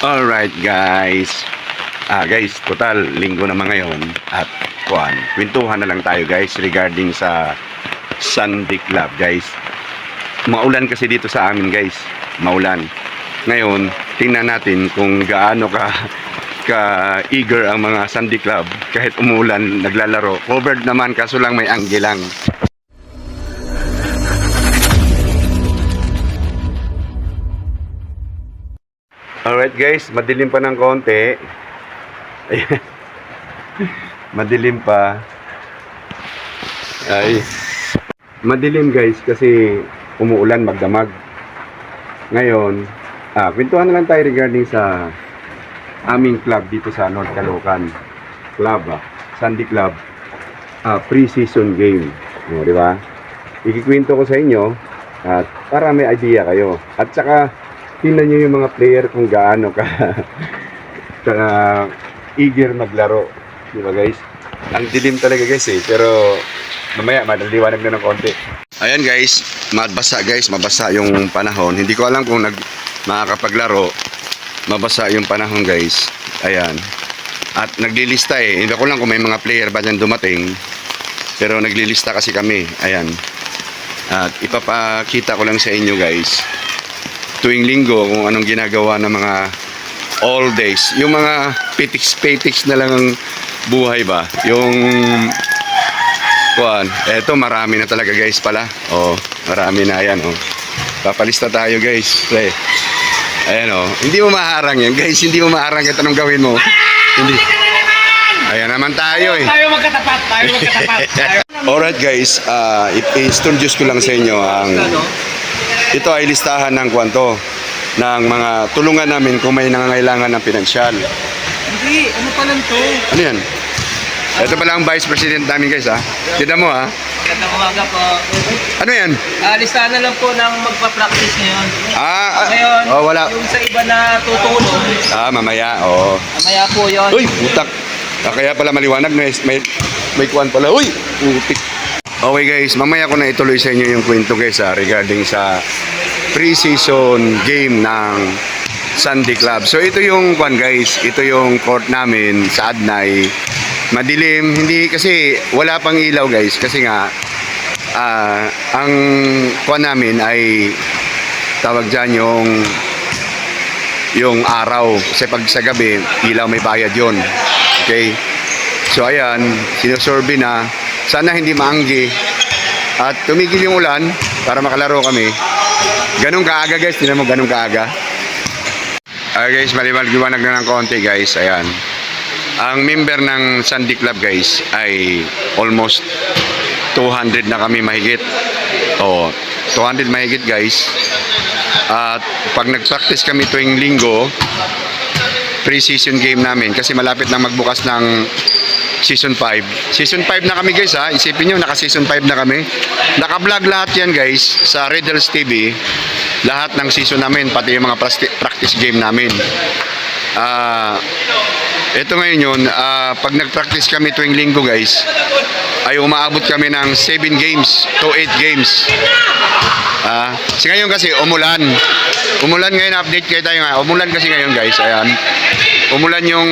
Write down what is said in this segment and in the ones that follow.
Alright guys. Guys, total linggo naman ngayon at kwentuhan na lang tayo guys regarding sa Sunday Club guys. Maulan kasi dito sa amin guys. Maulan. Ngayon, tingnan natin kung gaano ka eager ang mga Sunday Club kahit umulan naglalaro. Covered naman kaso lang may angge lang. Alright guys, madilim pa ng konti. Ayan. Madilim pa. Ay. Madilim guys kasi umuulan magdamag. Ngayon, kwentuhan na lang tayo regarding sa aming club dito sa North Caloocan. Club, Sunday Club. Pre-season game. O, di ba? Ikikwento ko sa inyo at para may idea kayo. At saka tingnan nyo yung mga player kung gaano ka eager maglaro. Di ba guys? Ang dilim talaga guys pero mamaya madaliwanag na ng konti. Ayan guys, mabasa guys, mabasa yung panahon. Hindi ko alam kung makakapaglaro. Mabasa yung panahon guys. Ayan. At naglilista hindi ko lang kung may mga player ba dyan dumating. Pero naglilista kasi kami. Ayan. At ipapakita ko lang sa inyo guys tuwing linggo kung anong ginagawa ng mga all days. Yung mga petiks na lang ang buhay ba. Yung eto marami na talaga guys pala. Marami na yan Papalista tayo guys. Ayan hindi mo maharang yan guys. Hindi mo maharang kahit anong gawin mo. Hindi. Ayan naman tayo Tayo magkatapat. Alright guys, i-introduce ko lang sa inyo ang ito ay listahan ng ng mga tulungan namin kung may nangangailangan ng pinansyal. Hindi, ano pa lang to? Ano yan? Ito pala ang Vice President namin guys Kita mo Magandang umaga po. Ano yan? Listahan na lang po ng magpa-practice ngayon. Ngayon, wala. yung sa iba na tutulong. Mamaya, Mamaya po yun. Uy, putak. Kaya pala maliwanag, may kuwan pala. Uy, putik. Okay guys, mamaya ko na ituloy sa inyo yung kwento guys regarding sa pre-season game ng Sunday Club. So ito yung guys, ito yung court namin sa Adnay. Madilim, hindi kasi wala pang ilaw guys kasi nga ang kuwan namin ay tawag dyan yung araw kasi pag sa gabi ilaw may bayad yon. Okay, so ayan, sinusurvey na sana hindi maanggi at tumigil yung ulan para makalaro kami. Ganun kaaga guys, tingnan mo ganun kaaga. Guys, maliwanag na ng konti guys. Ayan, ang member ng Sunday Club guys ay almost 200 na kami mahigit. 200 mahigit guys. At pag nag-practice kami tuwing linggo, pre-season game namin kasi malapit na magbukas ng Season 5. Season 5 na kami guys Isipin nyo, naka-season 5 na kami. Naka-vlog lahat yan guys sa Riddles TV. Lahat ng season namin, pati yung mga practice game namin. Ito ngayon yun, pag nag-practice kami tuwing linggo guys, ay umaabot kami ng 7 games to 8 games. Kasi ngayon kasi umulan ngayon, update kayo tayo nga. Umulan kasi ngayon guys, ayan. Umulan yung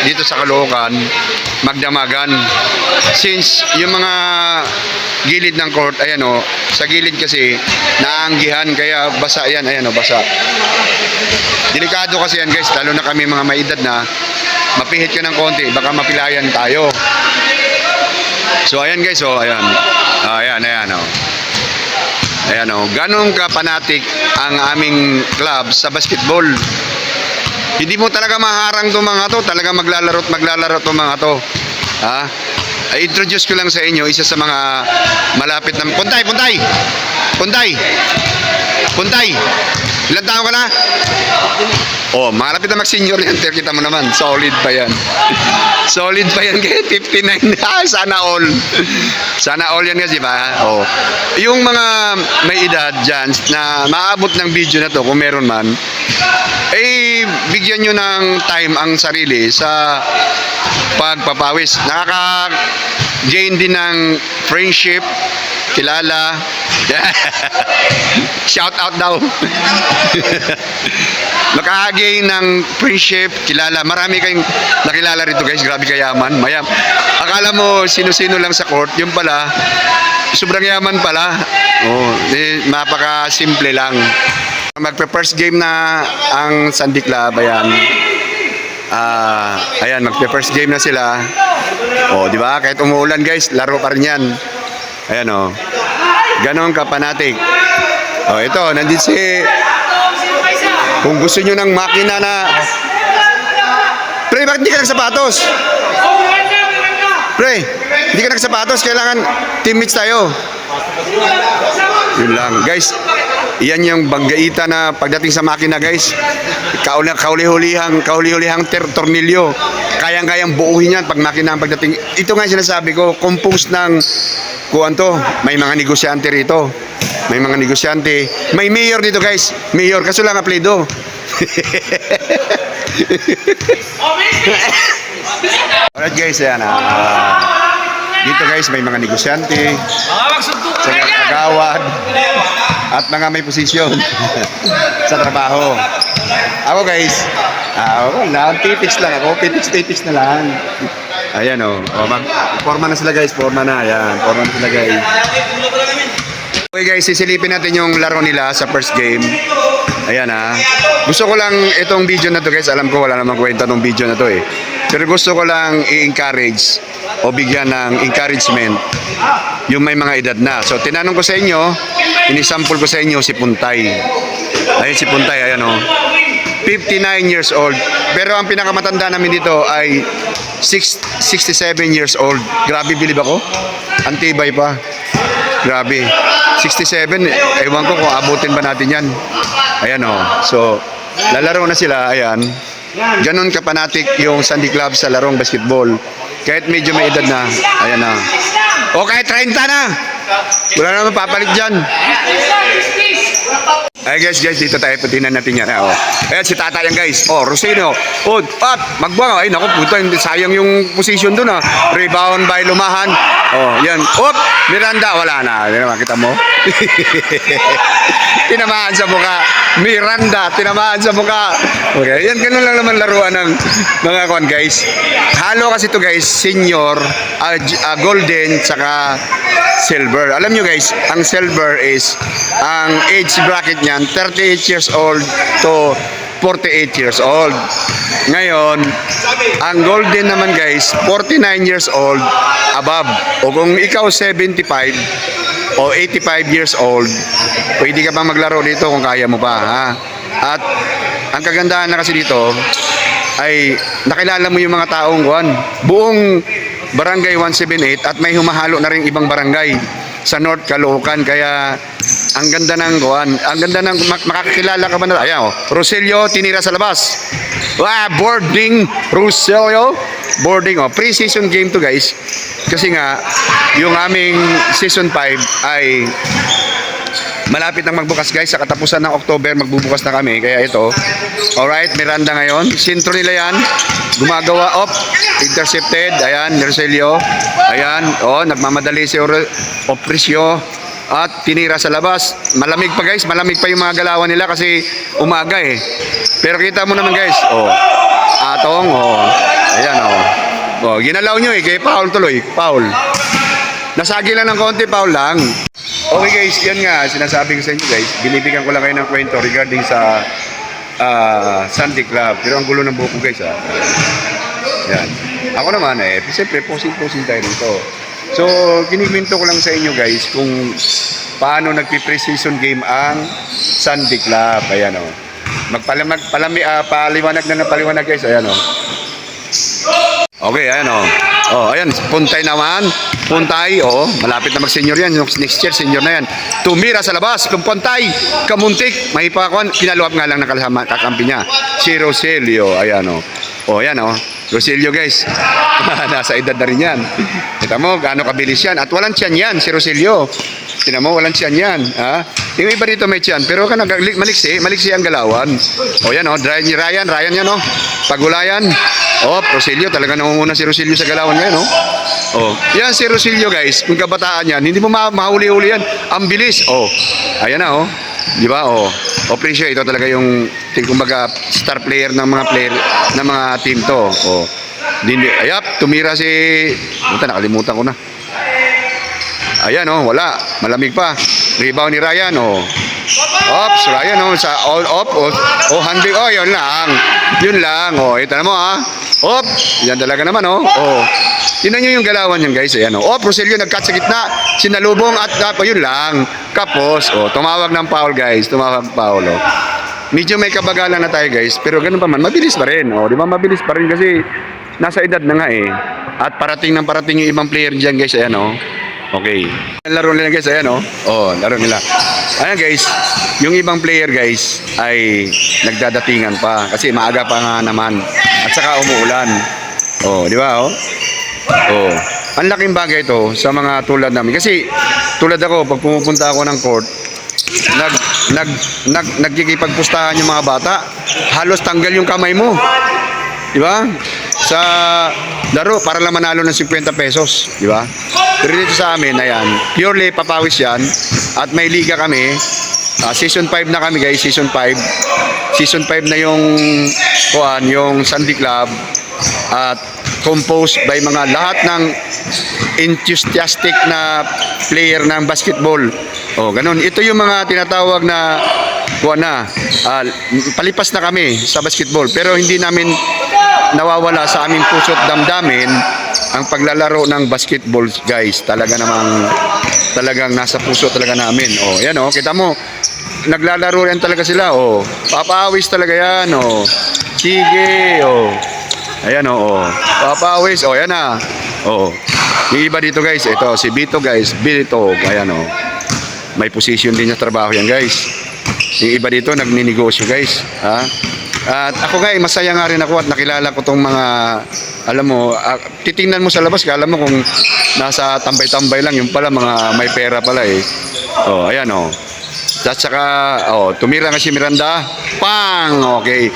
dito sa Caloocan, magdamagan. Since yung mga gilid ng court, ayan sa gilid kasi naanggihan kaya basa yan, ayan basa. Delikado kasi yan guys, lalo na kami mga may edad na mapihit ka ng konti, baka mapilayan tayo. So ayan guys, ayan. Ayan ganun ka fanatic ang aming club sa basketball. Hindi mo talaga maharang itong mga to. Talaga maglalaro itong mga to. I-introduce ko lang sa inyo isa sa mga malapit na Puntay. Ilan taon ka na? Malapit na mag-senior yan. Kita mo naman, solid pa yan. Solid pa yan kaya 59. Sana all yan kasi ba? Yung mga may edad dyan na maabot ng video na to kung meron man, bigyan nyo ng time ang sarili sa pagpapawis. Jane din ng friendship, kilala. Shout out daw. Makahagay ng friendship, kilala. Marami kayong nakilala rito guys. Grabe kayaman. Mayam. Akala mo sino-sino lang sa court. Yung pala, sobrang yaman pala. Oh, mapaka-simple lang. Magpe-first game na ang Sandy Club. Ayan. Ayan, magpe-first game na sila. Oh, di ba? Kahit umuulan guys, laro pa rin yan. Ayan oh. Ganon ka fanatic. Oh, ito, nandito si... Kung gusto nyo ng makina na... Pre, bakit hindi ka nagsapatos? Pre, hindi ka nagsapatos. Kailangan teammates tayo. Yun lang. Guys, iyan yung banggaitan na pagdating sa makina guys. Kauli-hulihang tornilyo. Kayang-kayang buuhin yan pag makina ang pagdating. Ito nga yung sinasabi ko, composed ng kuwan to. May mga negosyante rito. May mga negosyante. May mayor dito guys. Mayor, kaso lang apelido. Alright guys, yan dito guys may mga negosyante, sa kagawad, at mga may posisyon sa trabaho. Ako guys, titiks lang ako, titiks na lang. Ayan o, forma na sila guys, forma na, ayan, forma na sila guys. Okay guys, sisilipin natin yung laro nila sa first game. Ayan gusto ko lang itong video na to guys, alam ko wala namang kwenta tong video na to eh. Pero gusto ko lang i-encourage o bigyan ng encouragement yung may mga edad na. So tinanong ko sa inyo, inisample ko sa inyo si Puntay. Ayun si Puntay, ayan o. 59 years old. Pero ang pinakamatanda namin dito ay 67 years old. Grabe, bilib ako. Antibay pa. Grabe. 67, ewan ko kung abutin ba natin yan. Ayan o. So, lalaro na sila, ayan. Ganon kapanatik yung Sandy Club sa larong basketball. Kahit medyo may edad na, ayan na. O kahit 30 na. Wala naman papalit dyan. Ay guys, dito tayo patinan natin yan. Ayan si Tata yan guys. Rosino. Magbuang. Ay naku, puto, sayang yung position dun Rebound by Lumahan. Yan. Miranda, wala na. Kita mo? Tinamaan sa mukha. Miranda, tinamaan sa mukha. Okay, yan ganun lang naman laruan ng mga kwan guys. Halo kasi to guys, senior, golden, saka silver. Alam nyo guys, ang silver is, ang age bracket niyan, 38 years old to 48 years old. Ngayon, ang golden naman guys, 49 years old above. O kung ikaw 75 o 85 years old, pwede ka pang maglaro dito kung kaya mo pa. At ang kagandahan na kasi dito ay nakilala mo yung mga taong buong Barangay 178 at may humahalo na rin ibang barangay sa North Caloocan. Kaya ang ganda ng makakakilala ka ba na? Ayan Roselio tinira sa labas. Boarding Roselio. Boarding pre-season game to guys. Kasi nga yung aming season 5 ay malapit nang magbukas guys. Sa katapusan ng October magbubukas na kami. Kaya ito. Alright, Miranda ngayon. Sintro nila yan. Gumagawa intercepted. Ayan, Roselio. Ayan, nagmamadali si Opresio. At tinira sa labas. Malamig pa guys. Malamig pa yung mga galawan nila kasi umaga eh. Pero kita mo naman guys. Atong. Ayan ginalaw nyo kaya foul tuloy. Foul. Nasagi lang ng konti, foul lang. Okay guys, yan nga, sinasabi ko sa inyo guys, binibigyan ko lang kayo ng kwento regarding sa Sandy Club. Pero ang gulo ng buko guys Yan. Ako naman siyempre posing tayo dito. So, kinikwento ko lang sa inyo guys kung paano nagpi-pre-season game ang Sandy Club. Ayan paliwanag na ng paliwanag guys. Ayan Okay, ayan ayan, Puntay naman. Puntay, malapit na mag-senior yan. Next year, senior na yan. Tumira sa labas. Kung Puntay, kamuntik, mahipakuan, kinaluap nga lang ng kakampi niya. Si Roselio, ayan ayan Roselio guys. Nasa edad na rin yan. Kita mo, gaano kabilis yan. At walang tiyan yan, si Roselio. Tingnan mo, walang tiyan yan. Yung iba dito may tiyan. Pero maliksi ang galawan. Yan Ryan yan Pagulayan. Roselio, talaga nangunguna si Roselio sa galawan ngayon Oh, yan si Rosilio guys, kung kabataan yan, hindi mo mahuli-huli yan. Ang bilis. Oh, ayan na oh. Di ba? Oh. O Prisyo, ito talaga yung kumbaga star player ng mga ng mga team to. Oh. Ayap, tumira si nakalimutan ko na. Ayan oh, wala. Malamig pa. Rebound ni Ryan oh. Ops, Ryan oh, sa all up oh, handbag oh, yun lang. Yun lang oh, ito na mo ah. Op, yan talaga naman oh. Oh. Tingnan niyo yung galawan niyan guys, ayan oh. Oh, Rosilio nag-cut sa gitna, sinalubong at yun lang. Kapos, oh, tumawag ng foul guys, tumawag foul oh. Medyo may kabagalan na tayo guys, pero ganun pa man, mabilis pa rin oh, di ba mabilis pa rin kasi nasa edad na nga eh. At parating yung ibang player diyan guys, ayan oh. Okay. Laro nila guys, ayan oh. Oh, laro nila. Ayan guys, yung ibang player guys ay nagdadatingan pa kasi maaga pa nga naman at saka umuulan. Oh, di ba oh? Oh. Ang laking bagay ito sa mga tulad namin kasi tulad ako pag pumupunta ako ng court, nagkikipagpustahan yung mga bata, halos tanggal yung kamay mo. Di ba? Sa laro para lang manalo ng 50 pesos, di ba? Pero dito sa amin, ayan, purely papawis yan at may liga kami. Season 5 na kami guys, season 5. Season 5 na yung Sandy Club at composed by mga lahat ng enthusiastic na player ng basketball. Oh, ganun. Ito yung mga tinatawag na palipas na kami sa basketball pero hindi namin nawawala sa aming puso't damdamin ang paglalaro ng basketball guys. Talagang nasa puso talaga namin. Oh, yan oh, kita mo. Naglalaro yan talaga sila oh. Papawis talaga yan oh. Sige oh. Ayan oh. Papawis oh, yan ah. Oh. Yung iba dito guys, ito si Bito guys, Bito. Ayan oh. May position din sa trabaho yan guys. Yung iba dito nagninegosyo guys, ha? At ako guys, masaya nga rin ako at nakilala ko tong mga, alam mo, titingnan mo sa labas, alam mo kung nasa tambay-tambay lang, yung pala mga may pera pala eh. Oh, ayan oh. At saka, oh, tumira nga si Miranda. Pang! Okay.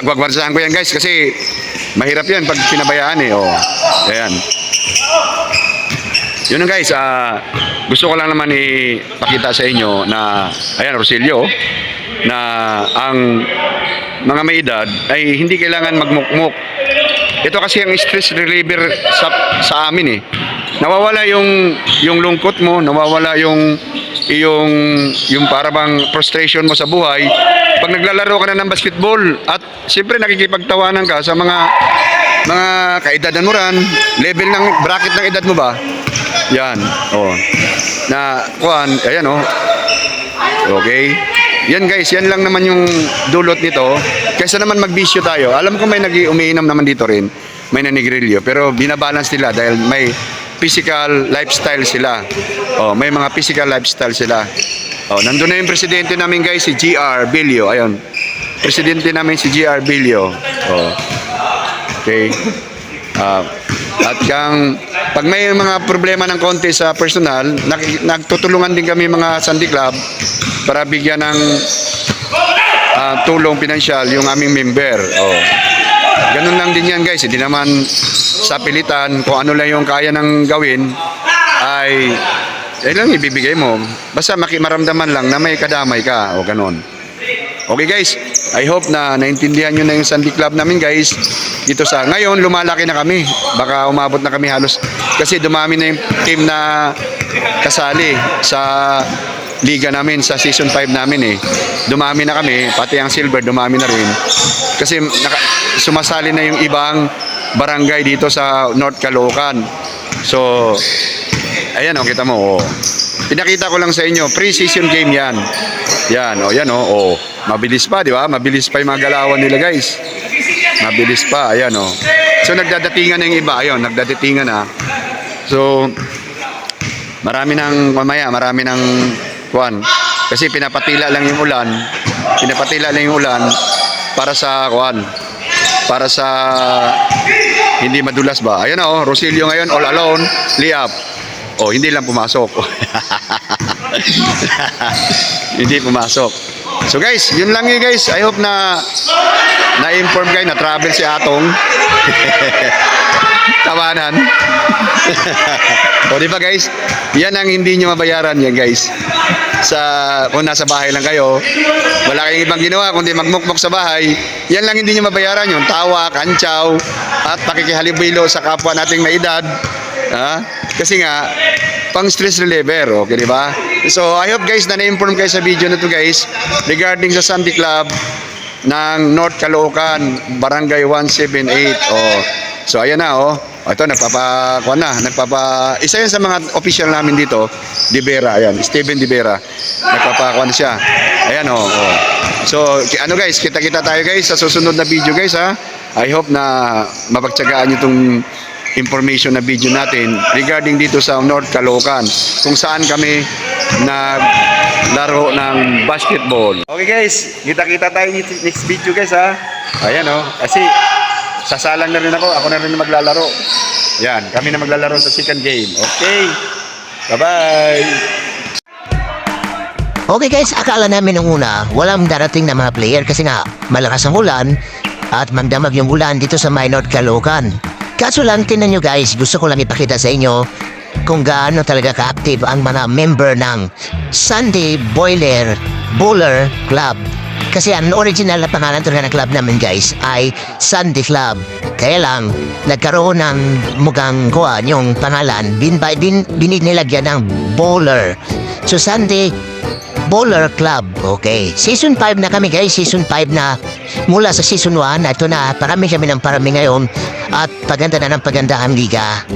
Gwagwarsahan ko yan guys kasi mahirap yan pag pinabayaan eh. Oh. Ayan. Yun lang guys, gusto ko lang naman ipakita sa inyo na, ayan, Rosilio, na ang mga may edad ay hindi kailangan magmukmuk. Ito kasi ang stress reliever sa amin eh. Nawawala yung lungkot mo, nawawala yung para bang frustration mo sa buhay pag naglalaro ka na ng basketball at siyempre nakikipagtawanan ka sa mga kaedadan mo ran, level ng bracket ng edad mo ba? Yan, oh. Ayan oh. Okay. Yan guys, yan lang naman yung dulot nito. Kaysa naman magbisyo tayo. Alam ko may umiinom naman dito rin. May nanigrilyo. Pero binabalance nila dahil may physical lifestyle sila. Oh, may mga physical lifestyle sila. Oh, nandun na yung presidente namin guys, si GR Bilio. Ayun. Presidente namin si GR Bilio. Oh. Okay. At pag may mga problema ng konti sa personal, nagtutulungan din kami mga Sandy Club para bigyan ng tulong pinansyal yung aming member. Oh. Ganun lang din yan guys. Hindi naman sa pilitan kung ano lang yung kaya ng gawin ay lang ibibigay mo. Basta maramdaman lang na may kadamay ka o ganun. Okay guys, I hope na naintindihan nyo na yung Sandy Club namin guys. Dito sa ngayon, lumalaki na kami. Baka umabot na kami halos. Kasi dumami na yung team na kasali sa liga namin, sa season 5 namin eh. Dumami na kami, pati ang silver dumami na rin. Kasi sumasali na yung ibang barangay dito sa North Caloocan. So, ayan o, kita mo o. Pinakita ko lang sa inyo, pre-season game yan. Yan o, yan o. Mabilis pa, di ba? Mabilis pa yung mga galawan nila guys. Mabilis pa, ayan o. So nagdadatingan na yung iba, ayun, nagdadatingan na. So marami ng kuwan. Kasi pinapatila lang yung ulan. Pinapatila lang yung ulan para sa kuwan. Para sa hindi madulas ba. Ayan o, Rosilio ngayon all alone, layup. Oh, hindi lang pumasok. Hindi pumasok. So guys, yun lang yun guys. I hope na na-inform kayo na travel si Atong. Tawanan. O di ba guys? Yan ang hindi nyo mabayaran yan guys. Kung nasa bahay lang kayo, wala kayong ibang ginawa kundi magmukmok sa bahay, yan lang hindi nyo mabayaran yung tawa, kantsaw, at pakikihalubilo sa kapwa nating may edad. Kasi nga, pang stress reliever, okay di ba? So I hope guys na na-inform kayo sa video na to guys regarding sa Sunday Club ng North Caloocan, Barangay 178. So ayan na ito isa yan sa mga official namin dito, Divera, ayan, Steven Divera. Nagpapakuan siya. Ayan So ano guys, kita-kita tayo guys sa susunod na video guys ha. I hope na mapagtsagaan niyo tong information na video natin regarding dito sa North Caloocan kung saan kami naglaro ng basketball. Okay guys, kita-kita tayo next video guys ha. Ayan kasi sasalang na rin ako na rin maglalaro. Yan, kami na maglalaro sa second game. Okay, bye-bye. Okay guys, akala namin nung una walang darating na mga player kasi nga malakas ang ulan at magdamag yung ulan dito sa North Caloocan. Kaso lang, tinan nyo guys, gusto ko lang ipakita sa inyo kung gaano talaga ka-active ang mga member ng Sunday Bowler Club. Kasi ang original na pangalan talaga ng club namin guys ay Sunday Club. Kaya lang, nagkaroon ng mukhang kuwan yung pangalan, binilagyan ng Bowler. So Sunday Bowler Club, okay. Season 5 na kami guys, season 5 na. Mula sa season 1, ito na, parami kami ng parami ngayon. At paganda na ng paganda ang liga.